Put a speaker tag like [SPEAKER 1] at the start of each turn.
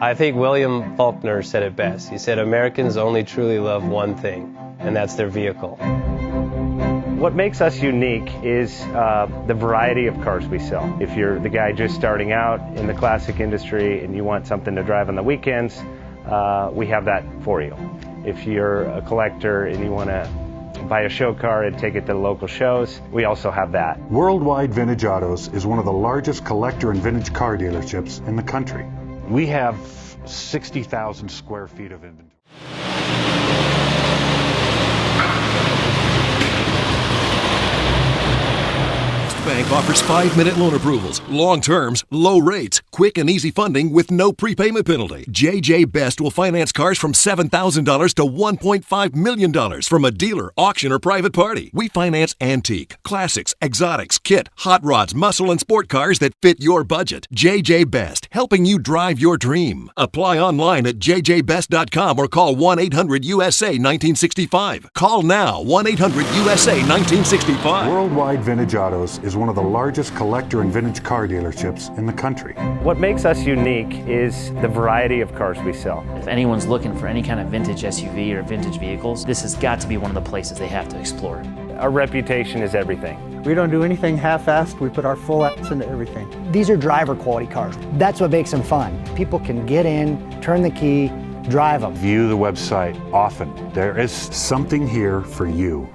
[SPEAKER 1] I think William Faulkner said it best. He said, Americans only truly love one thing, and that's their vehicle.
[SPEAKER 2] What makes us unique is the variety of cars we sell. If you're the guy just starting out in the classic industry and you want something to drive on the weekends, we have that for you. If you're a collector and you want to buy a show car and take it to the local shows, we also have that.
[SPEAKER 3] Worldwide Vintage Autos is one of the largest collector and vintage car dealerships in the country. We have 60,000 square feet of inventory.
[SPEAKER 4] Bank offers 5-minute loan approvals, long terms, low rates, quick and easy funding with no prepayment penalty. JJ Best will finance cars from $7,000 to $1.5 million from a dealer, auction, or private party. We finance antique, classics, exotics, kit, hot rods, muscle, and sport cars that fit your budget. JJ Best, helping you drive your dream. Apply online at jjbest.com or call 1-800-USA-1965. Call now, 1-800-USA-1965.
[SPEAKER 3] Worldwide Vintage Autos is one of the largest collector and vintage car dealerships in the country.
[SPEAKER 2] What makes us unique is the variety of cars we sell.
[SPEAKER 5] If anyone's looking for any kind of vintage SUV or vintage vehicles, this has got to be one of the places they have to explore.
[SPEAKER 2] Our reputation is everything.
[SPEAKER 6] We don't do anything half-assed. We put our full ass into everything.
[SPEAKER 7] These are driver quality cars. That's what makes them fun. People can get in, turn the key, drive them.
[SPEAKER 3] View the website often. There is something here for you.